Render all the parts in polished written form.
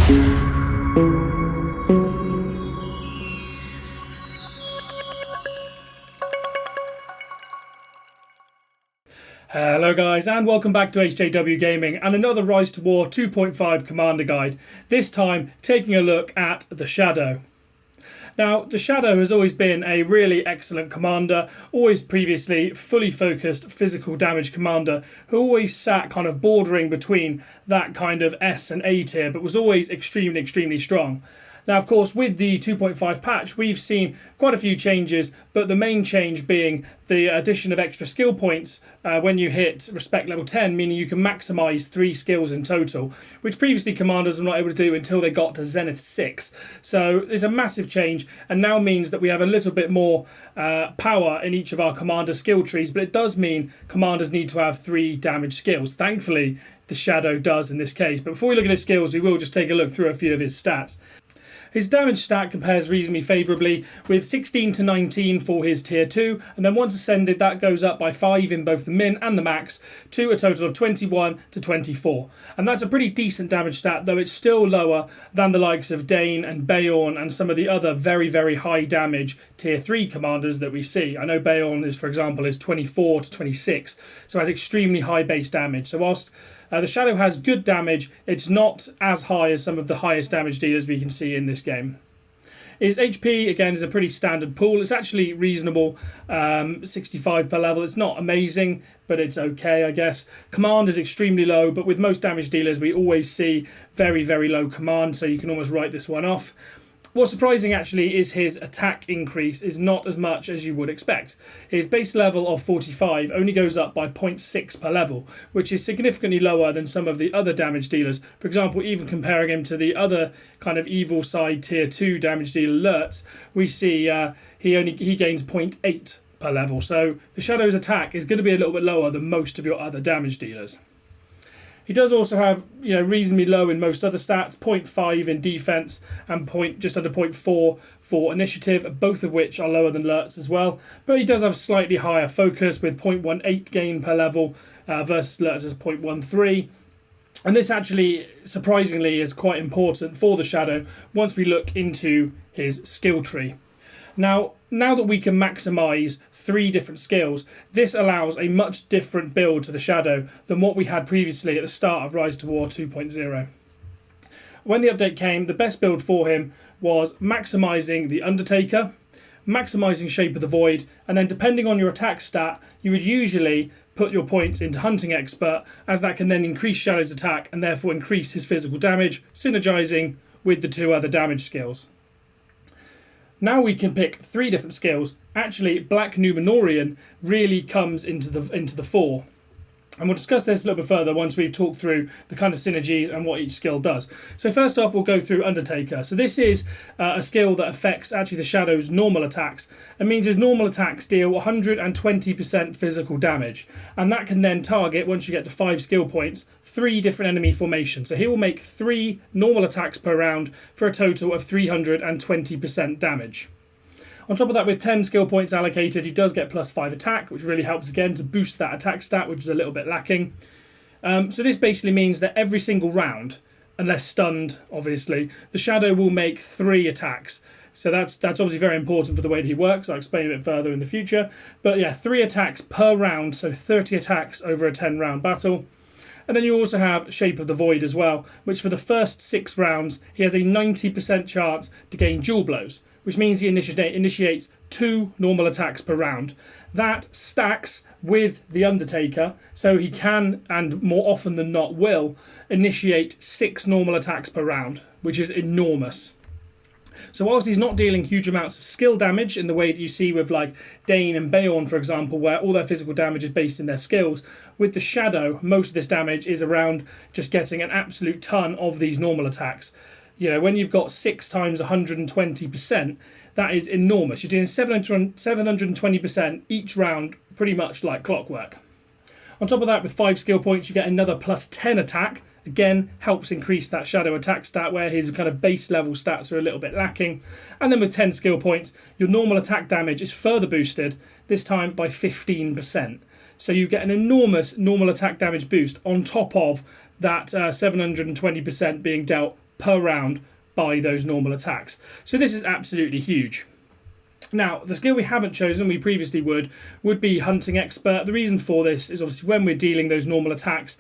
Hello guys, and welcome back to HJW Gaming and another Rise to War 2.5 Commander Guide, this time taking a look at the Shadow. Now, the Shadow has always been a really excellent commander, always previously fully focused physical damage commander, who always sat kind of bordering between that kind of S and A tier, but was always extremely strong. Now, of course, with the 2.5 patch, we've seen quite a few changes, but the main change being the addition of extra skill points when you hit Respect level 10, meaning you can maximise 3 skills in total, which previously commanders were not able to do until they got to Zenith 6. So there's a massive change, and now means that we have a little bit more power in each of our commander skill trees, but it does mean commanders need to have 3 damage skills. Thankfully, the Shadow does in this case. But before we look at his skills, we will just take a look through a few of his stats. His damage stat compares reasonably favourably, with 16 to 19 for his tier 2, and then once ascended that goes up by 5 in both the min and the max to a total of 21 to 24. And that's a pretty decent damage stat, though it's still lower than the likes of Dane and Bayorn and some of the other very high damage tier 3 commanders that we see. I know Bayorn is, for example, is 24 to 26, so has extremely high base damage. So whilst the Shadow has good damage, it's not as high as some of the highest damage dealers we can see in this game. His HP, again, is a pretty standard pool. It's actually reasonable, 65 per level. It's not amazing, but it's okay, I guess. Command is extremely low, but with most damage dealers, we always see very low command, so you can almost write this one off. What's surprising actually is his attack increase is not as much as you would expect. His base level of 45 only goes up by 0.6 per level, which is significantly lower than some of the other damage dealers. For example, even comparing him to the other kind of evil side tier 2 damage dealer alerts, we see he gains 0.8 per level. So the Shadow's attack is going to be a little bit lower than most of your other damage dealers. He does also have, reasonably low in most other stats, 0.5 in defense and just under 0.4 for initiative, both of which are lower than Lurt's as well. But he does have slightly higher focus with 0.18 gain per level versus Lurt's 0.13. And this actually, surprisingly, is quite important for the Shadow once we look into his skill tree. Now that we can maximise 3 different skills, this allows a much different build to the Shadow than what we had previously at the start of Rise to War 2.0. When the update came, the best build for him was maximising the Undertaker, maximising Shape of the Void, and then depending on your attack stat, you would usually put your points into Hunting Expert, as that can then increase Shadow's attack and therefore increase his physical damage, synergising with the 2 other damage skills. Now we can pick 3 different skills. Actually, Black Numenorian really comes into the fore. And we'll discuss this a little bit further once we've talked through the kind of synergies and what each skill does. So first off, we'll go through Undertaker. So this is a skill that affects actually the Shadow's normal attacks. It means his normal attacks deal 120% physical damage. And that can then target, once you get to 5 skill points, 3 different enemy formations. So he will make 3 normal attacks per round for a total of 320% damage. On top of that, with 10 skill points allocated, he does get +5 attack, which really helps again to boost that attack stat, which is a little bit lacking. So this basically means that every single round, unless stunned, obviously, the Shadow will make 3 attacks. So that's obviously very important for the way that he works. I'll explain a bit further in the future. But yeah, 3 attacks per round, so 30 attacks over a 10-round battle. And then you also have Shape of the Void as well, which for the first 6 rounds, he has a 90% chance to gain dual blows, which means he initiates 2 normal attacks per round. That stacks with the Undertaker, so he can, and more often than not will, initiate 6 normal attacks per round, which is enormous. So whilst he's not dealing huge amounts of skill damage in the way that you see with like Dane and Bayorn, for example, where all their physical damage is based in their skills, with the Shadow, most of this damage is around just getting an absolute ton of these normal attacks. When you've got 6 times 120%, that is enormous. You're doing 720% each round, pretty much like clockwork. On top of that, with 5 skill points, you get another +10 attack. Again, helps increase that Shadow attack stat where his kind of base level stats are a little bit lacking. And then with 10 skill points, your normal attack damage is further boosted, this time by 15%. So you get an enormous normal attack damage boost on top of that 720% being dealt per round by those normal attacks. So this is absolutely huge. Now, the skill we haven't chosen, we previously would be Hunting Expert. The reason for this is obviously when we're dealing those normal attacks,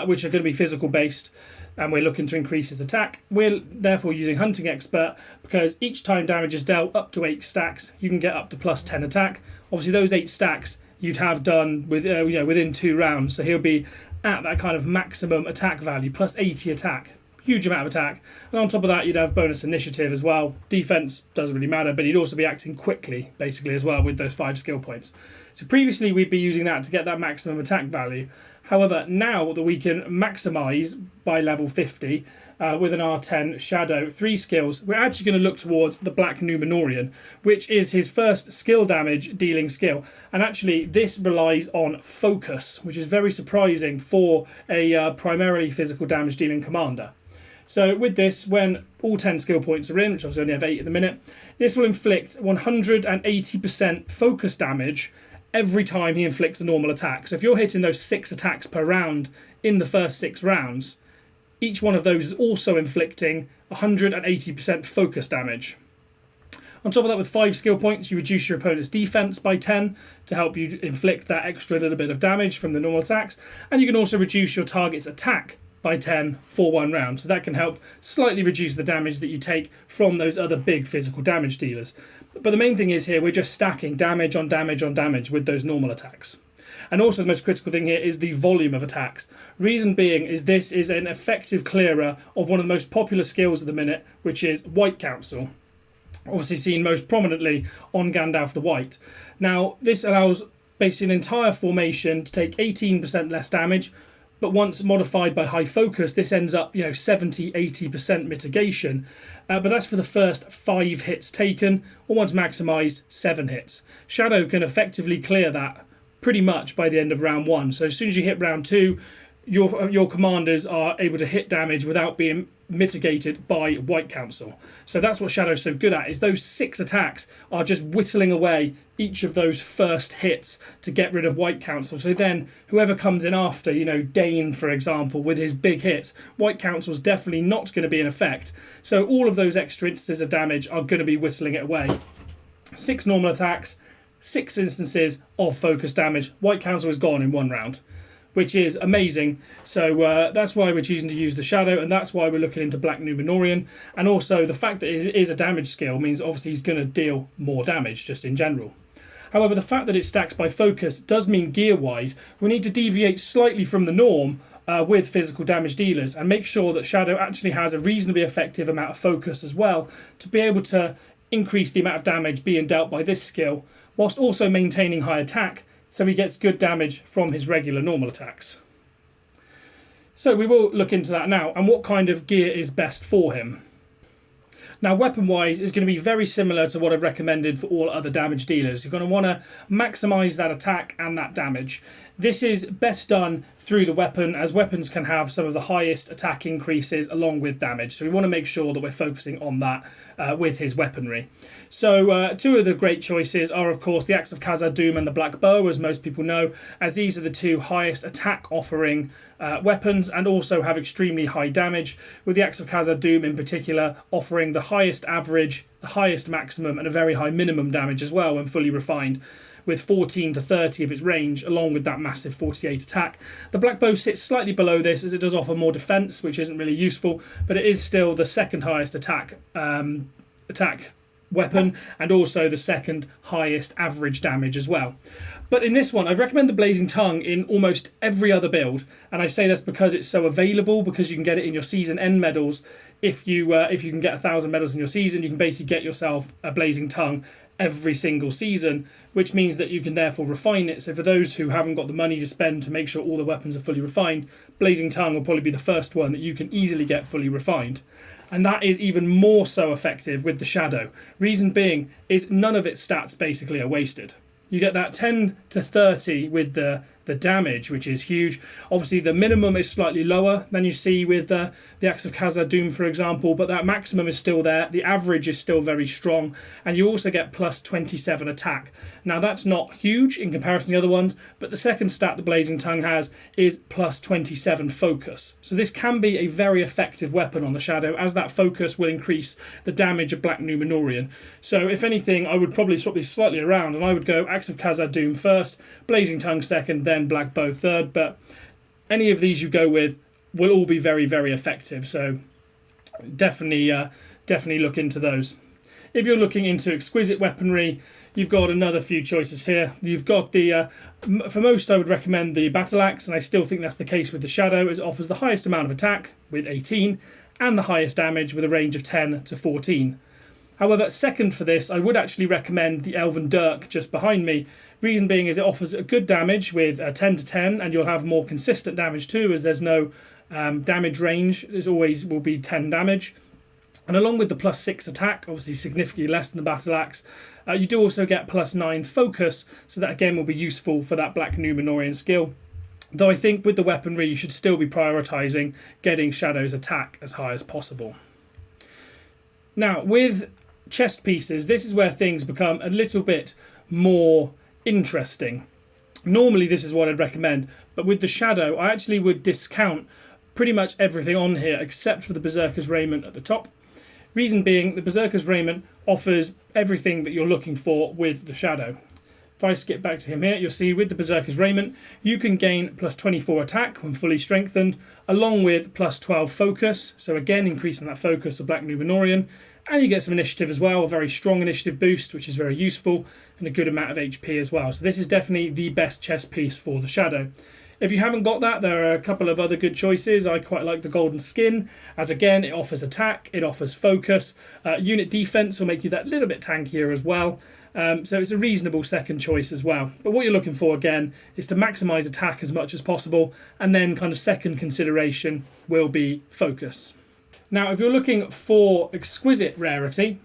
which are going to be physical based, and we're looking to increase his attack, we're therefore using Hunting Expert because each time damage is dealt up to 8 stacks, you can get up to plus 10 attack. Obviously, those 8 stacks you'd have done with within 2 rounds, so he'll be at that kind of maximum attack value, plus 80 attack. Huge amount of attack. And on top of that, you'd have bonus initiative as well. Defense doesn't really matter, but he'd also be acting quickly, basically, as well, with those 5 skill points. So previously, we'd be using that to get that maximum attack value. However, now that we can maximise by level 50 with an R10 Shadow 3 skills, we're actually going to look towards the Black Numenorian, which is his first skill damage dealing skill. And actually, this relies on focus, which is very surprising for a primarily physical damage dealing commander. So with this, when all 10 skill points are in, which obviously only have 8 at the minute, this will inflict 180% focus damage every time he inflicts a normal attack. So if you're hitting those 6 attacks per round in the first 6 rounds, each one of those is also inflicting 180% focus damage. On top of that, with 5 skill points, you reduce your opponent's defense by 10 to help you inflict that extra little bit of damage from the normal attacks. And you can also reduce your target's attack by 10 for 1 round. So that can help slightly reduce the damage that you take from those other big physical damage dealers. But the main thing is here, we're just stacking damage on damage on damage with those normal attacks. And also the most critical thing here is the volume of attacks. Reason being is this is an effective clearer of one of the most popular skills at the minute, which is White Council. Obviously seen most prominently on Gandalf the White. Now, this allows basically an entire formation to take 18% less damage, but once modified by high focus, this ends up 70-80% mitigation. But that's for the first 5 hits taken, or once maximised, 7 hits. Shadow can effectively clear that pretty much by the end of round 1. So as soon as you hit round 2, your commanders are able to hit damage without being mitigated by White Council. So that's what Shadow's so good at, is those 6 attacks are just whittling away each of those first hits to get rid of White Council. So then whoever comes in after, Dane, for example, with his big hits, White Council's definitely not going to be in effect. So all of those extra instances of damage are going to be whittling it away. 6 normal attacks, 6 instances of focus damage. White Council is gone in 1 round, which is amazing. So that's why we're choosing to use the Shadow, and that's why we're looking into Black Numenorian. And also the fact that it is a damage skill means obviously he's going to deal more damage just in general. However, the fact that it stacks by focus does mean gear-wise we need to deviate slightly from the norm with physical damage dealers and make sure that Shadow actually has a reasonably effective amount of focus as well to be able to increase the amount of damage being dealt by this skill, whilst also maintaining high attack, so he gets good damage from his regular normal attacks. So we will look into that now, and what kind of gear is best for him. Now, weapon-wise is going to be very similar to what I've recommended for all other damage dealers. You're going to want to maximise that attack and that damage. This is best done through the weapon, as weapons can have some of the highest attack increases along with damage. So we want to make sure that we're focusing on that with his weaponry. So 2 of the great choices are, of course, the Axe of Khazad-dûm and the Black Bow, as most people know, as these are the 2 highest attack offering weapons and also have extremely high damage, with the Axe of Khazad-dûm in particular offering the highest average, the highest maximum and a very high minimum damage as well when fully refined, with 14 to 30 of its range, along with that massive 48 attack. The Black Bow sits slightly below this, as it does offer more defense, which isn't really useful, but it is still the second highest attack weapon, and also the second highest average damage as well. But in this one, I'd recommend the Blazing Tongue in almost every other build, and I say that's because it's so available, because you can get it in your season end medals. If you can get 1,000 medals in your season, you can basically get yourself a Blazing Tongue every single season, which means that you can therefore refine it. So for those who haven't got the money to spend to make sure all the weapons are fully refined, Blazing Tongue will probably be the first one that you can easily get fully refined. And that is even more so effective with the Shadow. Reason being is none of its stats basically are wasted. You get that 10 to 30 with the the damage, which is huge. Obviously, the minimum is slightly lower than you see with the Axe of Khazad-dûm, for example, but that maximum is still there. The average is still very strong, and you also get plus 27 attack. Now, that's not huge in comparison to the other ones, but the second stat the Blazing Tongue has is plus 27 focus. So this can be a very effective weapon on the Shadow, as that focus will increase the damage of Black Númenórean. So if anything, I would probably swap these slightly around, and I would go Axe of Khazad-dûm first, Blazing Tongue second, then Black Bow third, but any of these you go with will all be very, very effective. So definitely look into those. If you're looking into exquisite weaponry, you've got another few choices here. You've got the, for most I would recommend the Battle Axe, and I still think that's the case with the Shadow, as it offers the highest amount of attack with 18, and the highest damage with a range of 10 to 14. However, second for this, I would actually recommend the Elven Dirk just behind me. Reason being is it offers a good damage with 10 to 10, and you'll have more consistent damage too, as there's no damage range. There's always will be 10 damage. And along with the plus 6 attack, obviously significantly less than the Battle Axe, you do also get plus 9 focus, so that again will be useful for that Black Númenórean skill. Though I think with the weaponry you should still be prioritising getting Shadow's attack as high as possible. Now, with chest pieces, this is where things become a little bit more interesting. Normally this is what I'd recommend, but with the Shadow I actually would discount pretty much everything on here except for the Berserker's Raiment at the top. Reason being, the Berserker's Raiment offers everything that you're looking for with the Shadow. If I skip back to him here, you'll see with the Berserker's Raiment you can gain plus 24 attack when fully strengthened, along with plus 12 focus, so again increasing that focus of Black Númenórean. And you get some initiative as well, a very strong initiative boost, which is very useful, and a good amount of HP as well. So this is definitely the best chest piece for the Shadow. If you haven't got that, there are a couple of other good choices. I quite like the Golden Skin, as again, it offers attack, it offers focus. Unit defense will make you that little bit tankier as well. So it's a reasonable second choice as well. But what you're looking for, again, is to maximise attack as much as possible, and then kind of second consideration will be focus. Now, if you're looking for exquisite rarity,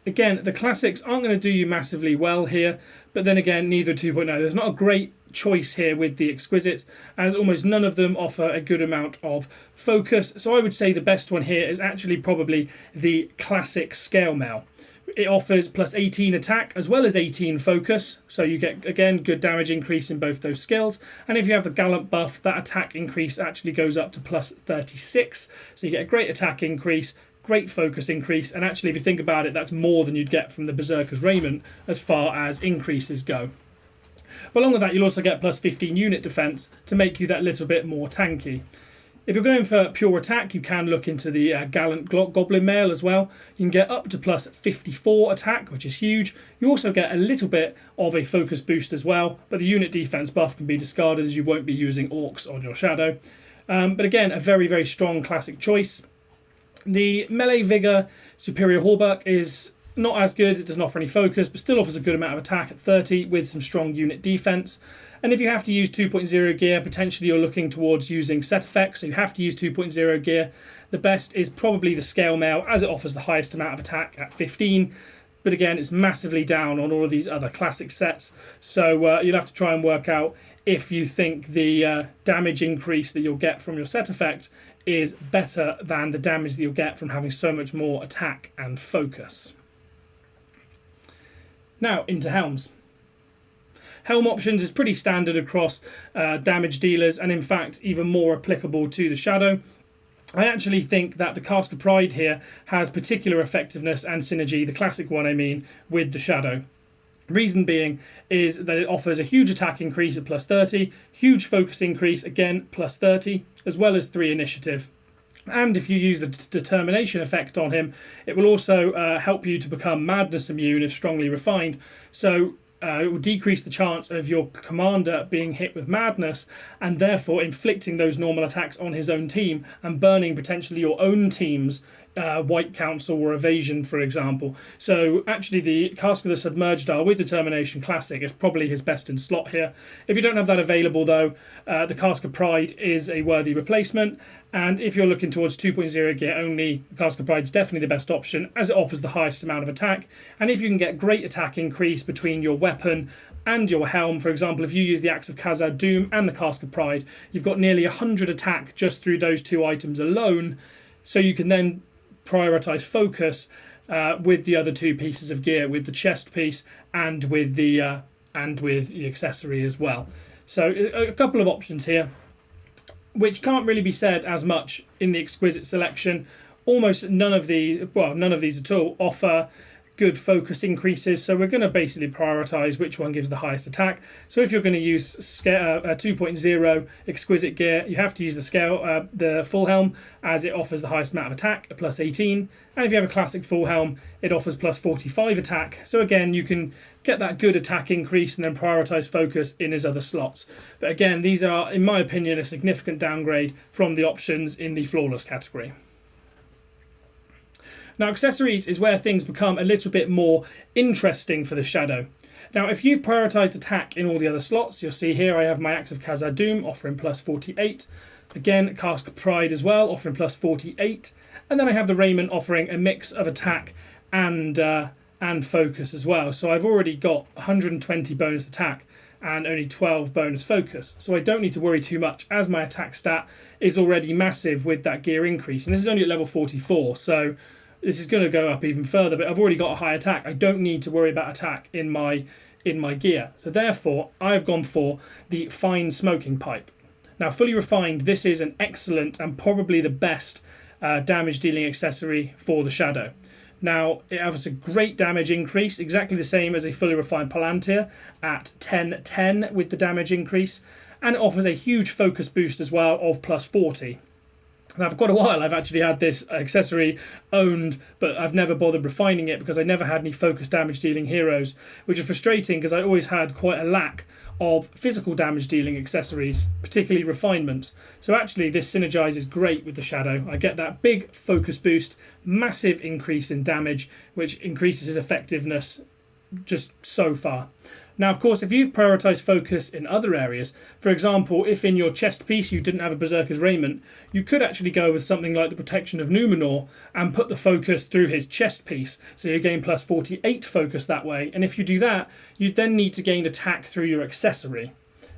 again, the classics aren't going to do you massively well here, but then again, neither 2.0. There's not a great choice here with the exquisites, as almost none of them offer a good amount of focus. So I would say the best one here is actually probably the classic scale mail. It offers plus 18 attack as well as 18 focus, so you get, again, good damage increase in both those skills. And if you have the Gallant buff, that attack increase actually goes up to plus 36, so you get a great attack increase, great focus increase, and actually if you think about it, that's more than you'd get from the Berserker's Raiment as far as increases go. But along with that, you'll also get plus 15 unit defense to make you that little bit more tanky. If you're going for pure attack, you can look into the Gallant Goblin Mail as well. You can get up to plus 54 attack, which is huge. You also get a little bit of a focus boost as well, but the unit defense buff can be discarded as you won't be using Orcs on your Shadow. But again, a very, very strong classic choice. The Melee Vigor Superior Hauberk is not as good, it doesn't offer any focus, but still offers a good amount of attack at 30 with some strong unit defense. And if you have to use 2.0 gear, potentially you're looking towards using set effects, so you have to use 2.0 gear. The best is probably the Scale Mail, as it offers the highest amount of attack at 15. But again, it's massively down on all of these other classic sets, so you'll have to try and work out if you think the damage increase that you'll get from your set effect is better than the damage that you'll get from having so much more attack and focus. Now, into helms. Helm options is pretty standard across damage dealers, and in fact even more applicable to the Shadow. I actually think that the Cask of Pride here has particular effectiveness and synergy, the classic one I mean, with the Shadow. Reason being is that it offers a huge attack increase at plus 30, huge focus increase, again plus 30, as well as 3 initiative. And if you use the determination effect on him, it will also help you to become madness immune if strongly refined. So it will decrease the chance of your commander being hit with madness, and therefore inflicting those normal attacks on his own team and burning potentially your own team's White Council or Evasion, for example. So actually the Cask of the Submerged Isle with Determination Classic is probably his best in slot here. If you don't have that available though, the Cask of Pride is a worthy replacement, And if you're looking towards 2.0 gear only, Cask of Pride is definitely the best option, as it offers the highest amount of attack. And if you can get great attack increase between your weapon and your helm, for example, if you use the Axe of Khazad-dûm and the Cask of Pride, you've got nearly 100 attack just through those two items alone. So you can then prioritize focus with the other two pieces of gear, with the chest piece and with the accessory as well. So a couple of options here, which can't really be said as much in the exquisite selection. Almost none of these at all offer good focus increases, so we're going to basically prioritize which one gives the highest attack. So if you're going to use 2.0 exquisite gear, you have to use the full helm, as it offers the highest amount of attack at plus 18, and if you have a classic full helm, it offers plus 45 attack. So again, you can get that good attack increase and then prioritize focus in his other slots. But again, these are, in my opinion, a significant downgrade from the options in the flawless category. Now, accessories is where things become a little bit more interesting for the Shadow. Now, if you've prioritised attack in all the other slots, you'll see here I have my Axe of Khazad-dûm offering plus 48. Again, Cask of Pride as well, offering plus 48. And then I have the Raiment offering a mix of attack and focus as well. So I've already got 120 bonus attack and only 12 bonus focus. So I don't need to worry too much, as my attack stat is already massive with that gear increase. And this is only at level 44, so this is going to go up even further, but I've already got a high attack. I don't need to worry about attack in my gear. So therefore, I've gone for the Fine Smoking Pipe. Now, fully refined, this is an excellent and probably the best damage dealing accessory for the Shadow. Now, it offers a great damage increase, exactly the same as a fully refined Palantir at 10/10 with the damage increase, and it offers a huge focus boost as well of plus 40. Now, for quite a while, I've actually had this accessory owned, but I've never bothered refining it because I never had any focus damage dealing heroes, which is frustrating because I always had quite a lack of physical damage dealing accessories, particularly refinements. So actually, this synergizes great with the Shadow. I get that big focus boost, massive increase in damage, which increases his effectiveness just so far. Now, of course, if you've prioritised focus in other areas, for example, if in your chest piece you didn't have a Berserker's Raiment, you could actually go with something like the Protection of Numenor and put the focus through his chest piece. So you gain plus 48 focus that way. And if you do that, you then need to gain attack through your accessory.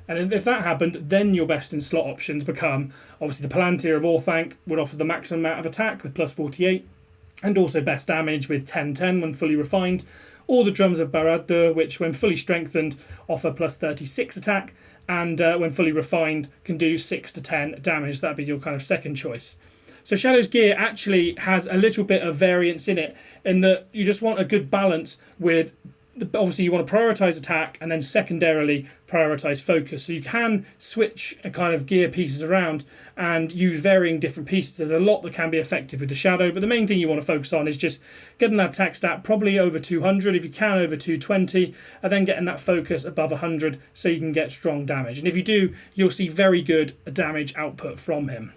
And if that happened, then your best in slot options become, obviously, the Palantir of Orthanc would offer the maximum amount of attack with plus 48, and also best damage with 10/10 when fully refined, or the Drums of Barad-dûr, which when fully strengthened offer plus 36 attack, and when fully refined can do 6 to 10 damage. That'd be your kind of second choice. So Shadow's gear actually has a little bit of variance in it, in that you just want a good balance with, obviously you want to prioritise attack and then secondarily prioritise focus. So you can switch a kind of gear pieces around and use varying different pieces. There's a lot that can be effective with the Shadow, but the main thing you want to focus on is just getting that attack stat probably over 200, if you can over 220, and then getting that focus above 100 so you can get strong damage. And if you do, you'll see very good damage output from him.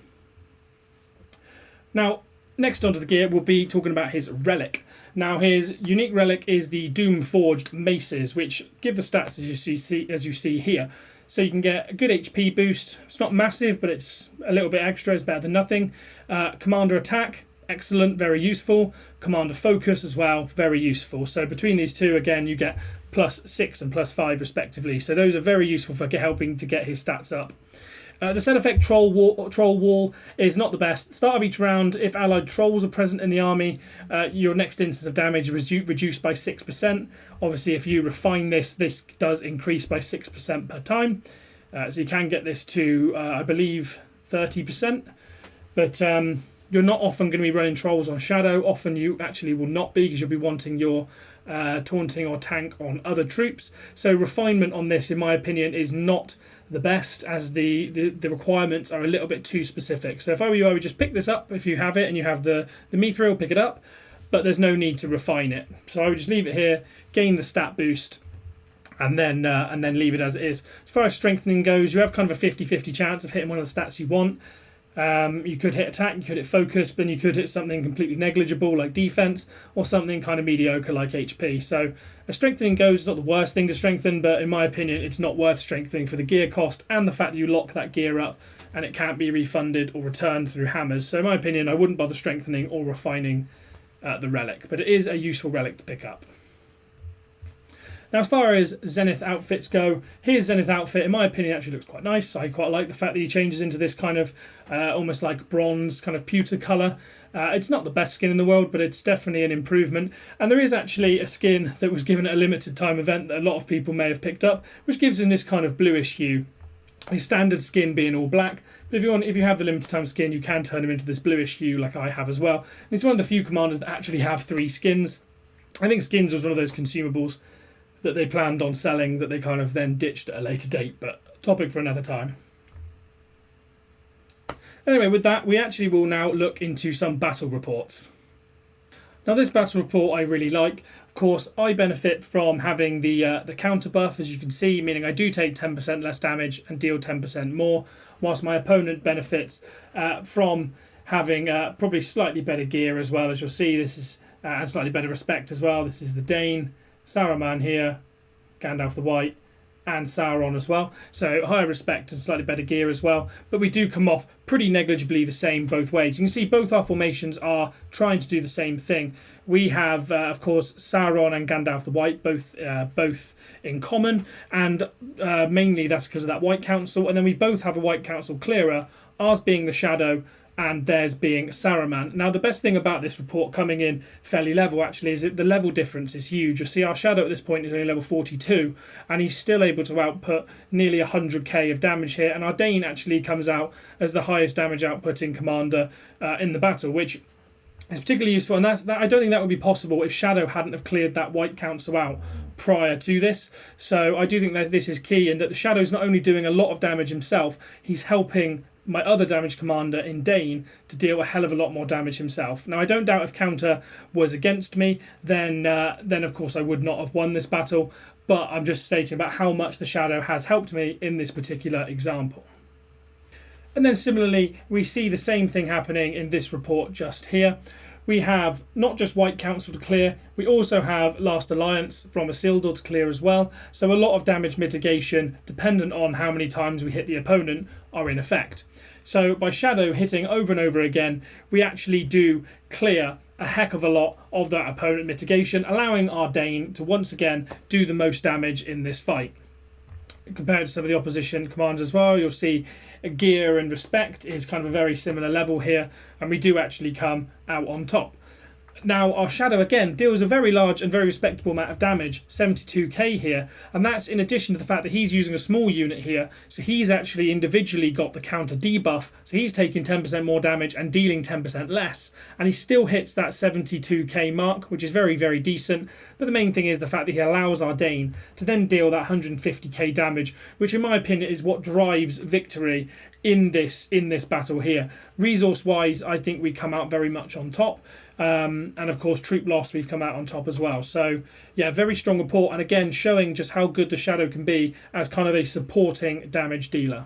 Now, next onto the gear, we'll be talking about his relic. Now, his unique relic is the Doom Forged Maces, which give the stats as you see here. So you can get a good HP boost. It's not massive, but it's a little bit extra. It's better than nothing. Commander Attack, excellent, very useful. Commander Focus as well, very useful. So between these two, again, you get plus 6 and plus 5 respectively. So those are very useful for helping to get his stats up. The set effect Troll Wall is not the best. Start of each round, if allied trolls are present in the army, your next instance of damage is reduced by 6%. Obviously, if you refine this, this does increase by 6% per time. So you can get this to, I believe, 30%. But you're not often going to be running trolls on Shadow. Often you actually will not be, because you'll be wanting your taunting or tank on other troops. So refinement on this, in my opinion, is not the best, as the requirements are a little bit too specific. So if I were you, I would just pick this up. If you have it and you have the Mithril, pick it up, but there's no need to refine it. So I would just leave it here, gain the stat boost, and then leave it as it is. As far as strengthening goes, you have kind of a 50-50 chance of hitting one of the stats you want. You could hit attack, you could hit focus, but then you could hit something completely negligible like defense, or something kind of mediocre like HP. So a strengthening goes is not the worst thing to strengthen, but in my opinion it's not worth strengthening for the gear cost and the fact that you lock that gear up and it can't be refunded or returned through hammers. So in my opinion, I wouldn't bother strengthening or refining the relic, but it is a useful relic to pick up. Now, as far as Zenith outfits go, his Zenith outfit, in my opinion, actually looks quite nice. I quite like the fact that he changes into this kind of almost like bronze kind of pewter colour. It's not the best skin in the world, but it's definitely an improvement. And there is actually a skin that was given at a limited time event that a lot of people may have picked up, which gives him this kind of bluish hue. His standard skin being all black, but if you have the limited time skin, you can turn him into this bluish hue like I have as well. And he's one of the few commanders that actually have 3 skins. I think skins was one of those consumables that they planned on selling that they kind of then ditched at a later date, but topic for another time. Anyway, with that, we actually will now look into some battle reports. Now, this battle report I really like. Of course, I benefit from having the counter buff, as you can see, meaning I do take 10% less damage and deal 10% more, whilst my opponent benefits from having probably slightly better gear as well. As you'll see, this is and slightly better respect as well. This is the Dane, Saruman here, Gandalf the White, and Sauron as well. So higher respect and slightly better gear as well. But we do come off pretty negligibly the same both ways. You can see both our formations are trying to do the same thing. We have, of course, Sauron and Gandalf the White, both in common. And mainly that's because of that White Council. And then we both have a White Council clearer, ours being the Shadow, and theirs being Saruman. Now, the best thing about this report coming in fairly level, actually, is that the level difference is huge. You'll see our Shadow at this point is only level 42, and he's still able to output nearly 100k of damage here, and our Dane actually comes out as the highest damage outputting commander in the battle, which is particularly useful, and I don't think that would be possible if Shadow hadn't have cleared that White Council out prior to this. So I do think that this is key, and that the Shadow's not only doing a lot of damage himself, he's helping my other damage commander in Dane to deal a hell of a lot more damage himself. Now, I don't doubt if counter was against me, then of course I would not have won this battle, but I'm just stating about how much the Shadow has helped me in this particular example. And then similarly, we see the same thing happening in this report just here. We have not just White Council to clear, we also have Last Alliance from Isildur to clear as well. So a lot of damage mitigation, dependent on how many times we hit the opponent, are in effect. So by Shadow hitting over and over again, we actually do clear a heck of a lot of that opponent mitigation, allowing our Dane to once again do the most damage in this fight. Compared to some of the opposition commanders as well, you'll see gear and respect is kind of a very similar level here, and we do actually come out on top. Now, our Shadow, again, deals a very large and very respectable amount of damage, 72k here, and that's in addition to the fact that he's using a small unit here, so he's actually individually got the counter debuff, so he's taking 10% more damage and dealing 10% less, and he still hits that 72k mark, which is very, very decent, but the main thing is the fact that he allows our Dane to then deal that 150k damage, which in my opinion is what drives victory in this battle here. Resource wise, I think we come out very much on top, and of course troop loss, we've come out on top as well. So yeah, very strong report, and again showing just how good the Shadow can be as kind of a supporting damage dealer.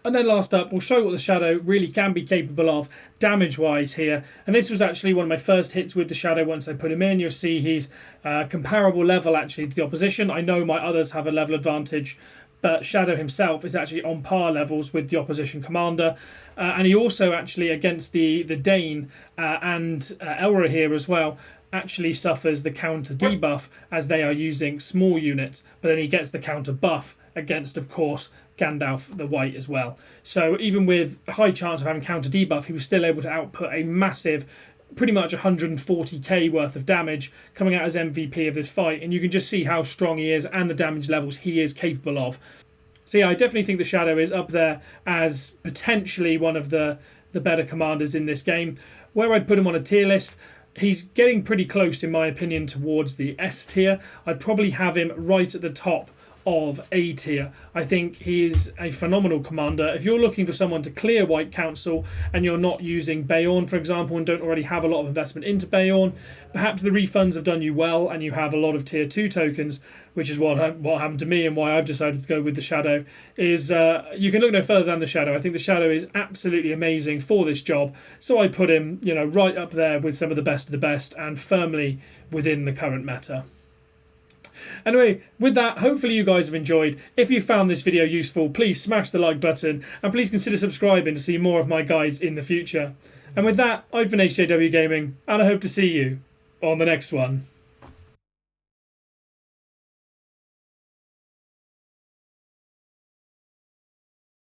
And then last up, we'll show what the Shadow really can be capable of damage-wise here. And this was actually one of my first hits with the Shadow once I put him in. You'll see he's comparable level actually to the opposition. I know my others have a level advantage, but Shadow himself is actually on par levels with the opposition commander. And he also actually, against the Dane and Elra here as well, actually suffers the counter debuff as they are using small units. But then he gets the counter buff against, of course, Gandalf the White as well. So even with a high chance of having counter debuff, he was still able to output a massive, pretty much 140k worth of damage, coming out as MVP of this fight. And you can just see how strong he is and the damage levels he is capable of. So yeah, I definitely think the Shadow is up there as potentially one of the better commanders in this game. Where I'd put him on a tier list, he's getting pretty close in my opinion towards the S tier. I'd probably have him right at the top of A tier. I think he is a phenomenal commander. If you're looking for someone to clear White Council and you're not using Bayorn, for example, and don't already have a lot of investment into Bayorn, perhaps the refunds have done you well and you have a lot of tier 2 tokens, which is what happened to me and why I've decided to go with the Shadow, is you can look no further than the Shadow. I think the Shadow is absolutely amazing for this job, so I put him, right up there with some of the best and firmly within the current meta. Anyway, with that, hopefully you guys have enjoyed. If you found this video useful, please smash the like button and please consider subscribing to see more of my guides in the future. And with that, I've been HJW Gaming, and I hope to see you on the next one.